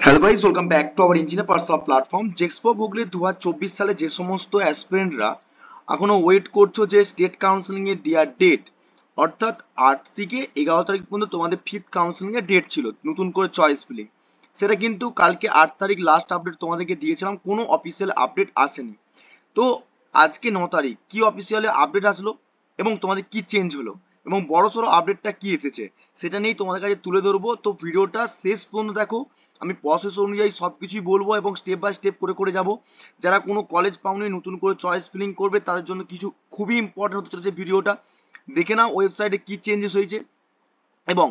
Hello guys, welcome back to our engineer personal platform JEXPO বুকলে 2024 সালে যে সমস্ত অ্যাসপিরেন্টরা এখনো ওয়েট করছো যে স্টেট কাউন্সিলিং এর দেওয়ার ডেট, অর্থাৎ 8 থেকে 11 তারিখ পর্যন্ত তোমাদের ফিফথ কাউন্সিলিং এর ডেট ছিল নতুন করে চয়েস ফিলিং। সেটা কিন্তু কালকে 8 তারিখ লাস্ট আপডেট তোমাদেরকে দিয়েছিলাম, কোনো অফিসিয়াল আপডেট আসেনি। তো আজকে 9 তারিখ কি অফিসিয়ালি আপডেট আসলো এবং তোমাদের কি চেঞ্জ হলো এবং বড়সড় আপডেটটা কি এসেছে সেটা নিয়েই তোমাদের কাছে তুলে ধরবো। তো ভিডিওটা শেষ পর্যন্ত দেখো, আমি প্রসেস অনুযায়ী সবকিছুই বলবো এবং স্টেপ বাই স্টেপ করে করে যাব। যারা কোনো কলেজ পাওনি, নতুন করে চয়েস ফিলিং করবে, তাদের জন্য কিছু খুবই ইম্পর্টেন্ট হতে চলেছে। ভিডিওটা দেখে নাও ওয়েবসাইটে কি চেঞ্জেস হয়েছে এবং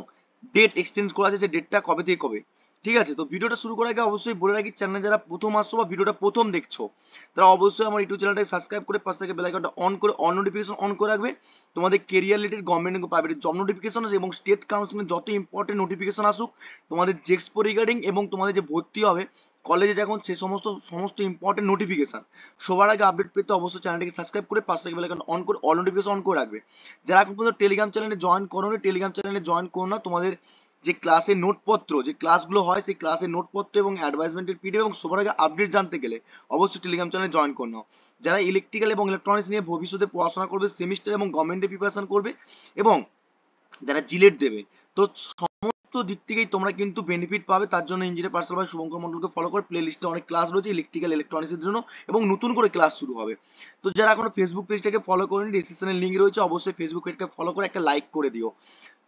ডেট এক্সচেঞ্জ করা আছে, ডেটটা কবে থেকে কবে। ঠিক আছে, তো ভিডিওটা শুরু করার আগে অবশ্যই বলে রাখি, চ্যানেলে যারা প্রথম আসছো বা ভিডিওটা প্রথম দেখছো তারা অবশ্যই আমার ইউটিউব চ্যানেলটাকে সাবস্ক্রাইব করে পাশ থেকে বেল আইকনটা অন করে অন নোটিফিকেশন অন করে রাখবে। তোমাদের কেরিয়ার রিলেটেড, গভর্নমেন্ট এবং প্রাইভেট জব নোটিফিকেশন এবং স্টেট কাউন্সিলিং যত ইম্পর্টেন্ট নোটিফিকেশন আসুক, তোমাদের জেক্সপো রিগার্ডিং এবং তোমাদের যে ভর্তি হবে কলেজে যখন, সে সমস্ত ইম্পর্টেন্ট নোটিফিকেশন সবার আগে আপডেট পেতে অবশ্যই চ্যানেলটাকে সাবস্ক্রাইব করে পাশ থেকে বেল আইকন অন করে অল নোটিফিকেশন অন করে রাখবে। যারা এখন পর্যন্ত টেলিগ্রাম চ্যানেলে জয়েন করো, টেলিগ্রাম চ্যানেলে জয়েন করো না, তোমাদের যে ক্লাসের নোটপত্র, যে ক্লাসগুলো হয় সেই ক্লাসের নোটপত্র এবং অ্যাডভাইসমেন্টের পিডিএফ এবং সবার আগে আপডেট জানতে গেলে অবশ্যই টেলিগ্রাম চ্যানেলে জয়েন করে নাও। যারা ইলেকট্রিক্যাল এবং ইলেকট্রনিক্স নিয়ে ভবিষ্যতে পড়াশোনা করবে, সেমিস্টার এবং গভর্নমেন্টের প্রিপারেশন করবে এবং যারা জিলেট দেবে, তো সমস্ত দিক থেকেই তোমরা কিন্তু বেনিফিট পাবে। তার জন্য ইঞ্জিনিয়ার পার্সোনাল ভাই শুভঙ্কর মন্ডলকে ফলো করে প্লে লিস্টে অনেক ক্লাস রয়েছে ইলেকট্রিক্যাল ইলেকট্রনিক্সের জন্য এবং নতুন করে ক্লাস শুরু হবে। তো যারা এখনো ফেসবুক পেজটাকে ফলো করেনি, ডিসক্রিপশনে লিঙ্ক রয়েছে, অবশ্যই ফেসবুক পেজটাকে ফলো করে একটা লাইক করে দিও।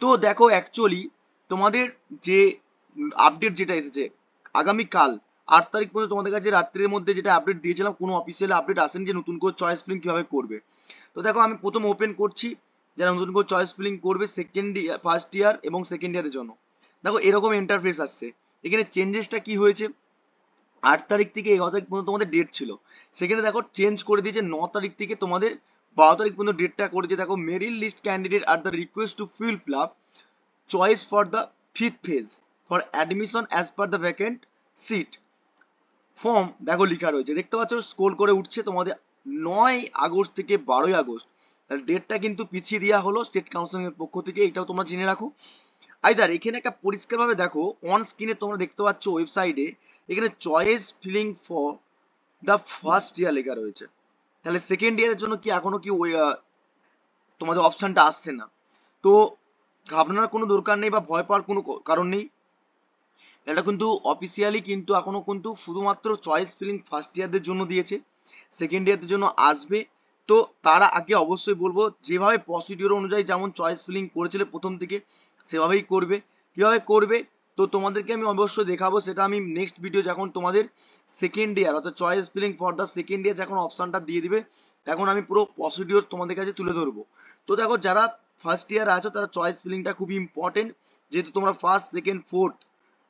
তো দেখো, অ্যাকচুয়ালি তোমাদের যে আপডেট যেটা এসেছে আগামীকাল 8 তারিখ পর্যন্ত তোমাদের কাছে রাত্রির মধ্যে যেটা আপডেট দিয়েছিলাম, কোনো অফিসিয়াল আপডেট আসেনি যে নতুন করে চয়েস ফিলিং কিভাবে করবে। তো দেখো, আমি প্রথম ওপেন করছি যারা নতুন করে চয়েস ফিলিং করবে সেকেন্ড ইয়ার, ফার্স্ট ইয়ার এবং সেকেন্ড ইয়ারের জন্য। দেখো এরকম ইন্টারফেস আসছে। এখানে চেঞ্জেসটা কি হয়েছে, 8 তারিখ থেকে 11 তারিখ পর্যন্ত তোমাদের ডেট ছিল, সেখানে দেখো চেঞ্জ করে দিয়েছে 9 তারিখ থেকে তোমাদের 12 তারিখ পর্যন্ত ডেটটা করেছে। দেখো, মেরিট লিস্ট ক্যান্ডিডেট আর the request to fill up choice for the fifth phase for admission as per the vacant seat form. দেখো লেখা রয়েছে, দেখতে পাচ্ছ স্ক্রল করে উঠছে তোমাদের 9 আগস্ট থেকে 12 আগস্ট ডেটটা কিন্তু পিছিয়ে দেওয়া হলো স্টেট কাউন্সিলিং এর পক্ষ থেকে, এটাও তোমরা জেনে রাখো। আইদার এখানে একটা পরিষ্কারভাবে দেখো অন স্ক্রিনে তোমরা দেখতে পাচ্ছ ওয়েবসাইটে এখানে choice filling for the first year লেখা রয়েছে। তাহলে সেকেন্ড ইয়ারের জন্য কি এখনো কি ওই তোমাদের অপশনটা আসছে না? তো ঘাবড়ানোর কোনো দরকার নেই বা ভয় পাওয়ার কোনো কারণ নেই। এটা কিন্তু অফিসিয়ালি কিন্তু এখনো কিন্তু শুধুমাত্র চয়েস ফিলিং ফার্স্ট ইয়ারদের জন্য দিয়েছে, সেকেন্ড ইয়ারদের জন্য আসবে। তো তারা আগে অবশ্যই বলবো যেভাবে প্রসিডিওর অনুযায়ী যেমন চয়েস ফিলিং করেছিলে প্রথম থেকে সেভাবেই করবে। কিভাবে করবে তো তোমাদেরকে আমি অবশ্যই দেখাবো, সেটা আমি নেক্সট ভিডিও যখন তোমাদের সেকেন্ড ইয়ার অর্থাৎ choice filling for the second year যখন অপশনটা দিয়ে দিবে তখন আমি পুরো প্রসিডিওর তোমাদের কাছে তুলে ধরবো। তো দেখো, যারা ফার্স্ট ইয়ার আছো তারা চয়েস ফিলিংটা খুবই ইম্পর্টেন্ট, যেহেতু তোমরা first second fourth,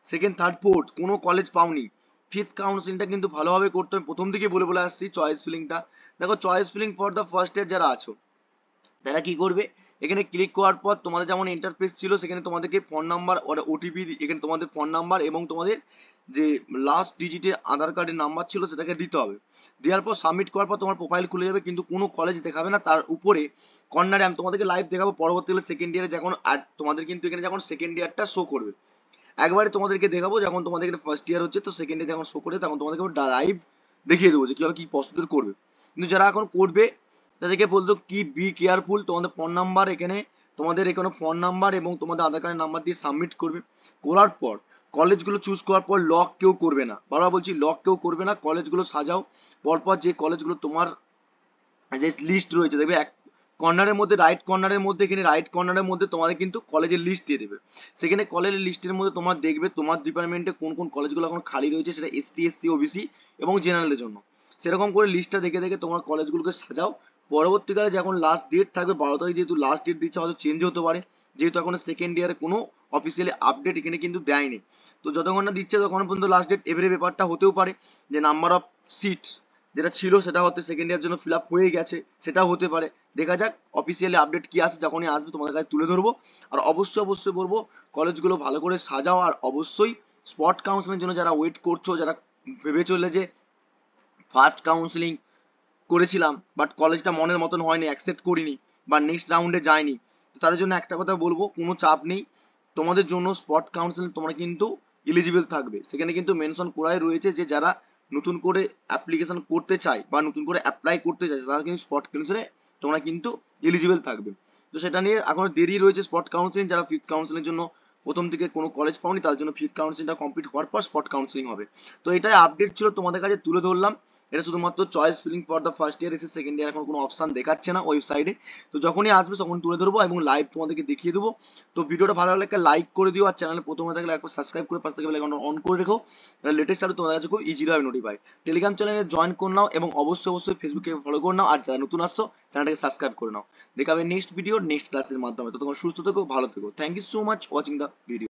second third fourth কোনো কলেজ পাওনি, ফিফথ কাউন্সিলিংটা কিন্তু ভালোভাবে করতে হবে। প্রথম থেকে বলে বলে আসছি চয়েস ফিলিংটা। দেখো, choice filling for the first year যারা আছো তারা কি করবে, এখানে ক্লিক করার পর তোমাদের যেমন ইন্টারফেস ছিল সেখানে তোমাদেরকে ফোন নাম্বার আর ওটিপি, এখানে তোমাদের ফোন নাম্বার এবং তোমাদের যে লাস্ট ডিজিটের আধার কার্ডের নাম্বার ছিল সেটাকে দিতে হবে। দেওয়ার পর সাবমিট করার পর তোমার প্রোফাইল খুলে যাবে, কিন্তু কোনো কলেজ দেখাবে না। তার উপরে কর্নারে আমি তোমাদেরকে লাইভ দেখাবো পরবর্তীকালে সেকেন্ড ইয়ারে যখন, আর তোমাদের কিন্তু এখানে যখন সেকেন্ড ইয়ারটা শো করবে একবারে তোমাদেরকে দেখাবো, যখন তোমাদের এখানে ফার্স্ট ইয়ার হচ্ছে তো সেকেন্ড ইয়ার যখন শো করে তখন তোমাদেরকে লাইভ দেখিয়ে দেবো যে কিভাবে কি প্রসিডিউর করবে। কিন্তু যারা এখন করবে তাদেরকে বলতো কি বি কেয়ারফুল, তোমাদের ফোন নাম্বার এখানে, তোমাদের এখানে ফোন নাম্বার এবং তোমাদের আধার কার্ডের নাম্বার দিয়ে সাবমিট করবে। করার পর কলেজগুলো চুজ করার পর লক কেউ করবে না, বারবার বলছি লক কেউ করবে না, কলেজগুলো সাজাও। পরপর যে কলেজগুলো তোমার যে লিস্ট রয়েছে দেখবে এক কর্নারের মধ্যে, রাইট কর্নারের মধ্যে, এখানে রাইট কর্নারের মধ্যে তোমাদের কিন্তু কলেজের লিস্ট দিয়ে দেবে। সেখানে কলেজের লিস্টের মধ্যে তোমার দেখবে তোমার ডিপার্টমেন্টে কোন কোন কলেজগুলো এখন খালি রয়েছে, সেটা এসটি এসসি ওবিসি এবং জেনারেলের জন্য। সেরকম করে লিস্টটা দেখে দেখে তোমার কলেজগুলোকে সাজাও। পরবর্তীকালে যখন লাস্ট ডেট থাকবে 12 তারিখ, যেহেতু লাস্ট ডেট দিচ্ছে হয়তো চেঞ্জ হতে পারে, যেহেতু এখন সেকেন্ড ইয়ারে কোনো অফিসিয়ালি আপডেট এখানে কিন্তু দেয়নি। তো যতক্ষণ না দিচ্ছে তখন পর্যন্ত লাস্ট ডেট, এবারে ব্যাপারটা হতেও পারে যে নাম্বার অফ সিট যেটা ছিল সেটা হতে সেকেন্ড ইয়ার জন্য ফিল আপ হয়ে গেছে, সেটাও হতে পারে। দেখা যাক অফিসিয়ালি আপডেট কি আছে, যখনই আসবে তোমাদের কাছে তুলে ধরবো। আর অবশ্যই অবশ্যই বলবো কলেজগুলো ভালো করে সাজাও। আর অবশ্যই স্পট কাউন্সিলিং জন্য যারা ওয়েট করছো, যারা ভেবে চললে যে ফার্স্ট কাউন্সিলিং করেছিলাম বাট কলেজটা মনের মতন হয়নি, অ্যাকসেপ্ট করিনি বা নেক্সট রাউন্ডে যায়নি, তো তাদের জন্য একটা কথা বলবো, কোনো চাপ নেই, তোমাদের জন্য স্পট কাউন্সিলিং তোমরা কিন্তু এলিজিবল থাকবে। সেখানে কিন্তু মেনশন করাই রয়েছে যে যারা নতুন করে অ্যাপ্লিকেশন করতে চায় বা নতুন করে অ্যাপ্লাই করতে চায় তারা কিন্তু স্পট কাউন্সিলে তোমরা কিন্তু এলিজিবল থাকবে। তো সেটা নিয়ে এখনো দেরি রয়েছে স্পট কাউন্সিলিং, যারা ফিফথ কাউন্সিলিং জন্য প্রথম থেকে কোনো কলেজ পাওনি তার জন্য ফিফথ কাউন্সিলিংটা কমপ্লিট হওয়ার পর স্পট কাউন্সিলিং হবে। তো এটাই আপডেট ছিল, তোমাদের কাছে তুলে ধরলাম। এটা শুধুমাত্র choice filling for the first year এসে সেকেন্ড ইয়ার এখন কোনো অপশন দেখাচ্ছে না ওয়েবসাইটে। তো যখনই আসবে তখন তুলে ধরবো এবং লাইভ তোমাদেরকে দেখিয়ে দেবো। তো ভিডিওটা ভালো লাগলে একটা লাইক করে দিও, আর চ্যানেলে প্রথমে থাকলে একবার সাবস্ক্রাইব করে পাশে থেকে বেল আইকনটা অন করে রেখো। লেটেস্ট আপডেট তোমাদের কাছে খুব ইজিলি হবে নোটিফাই। টেলিগ্রাম চ্যানেলে জয়েন করে নাও এবং অবশ্যই ফেসবুকে ফলো করে নাও, আর যারা নতুন আসছো চ্যানেলটাকে সাবস্ক্রাইব করে নাও। দেখা হবে নেক্সট ভিডিও নেক্সট ক্লাসের মাধ্যমে। ততক্ষণ সুস্থ থেকো, ভালো থেকো। Thank you so much watching the video.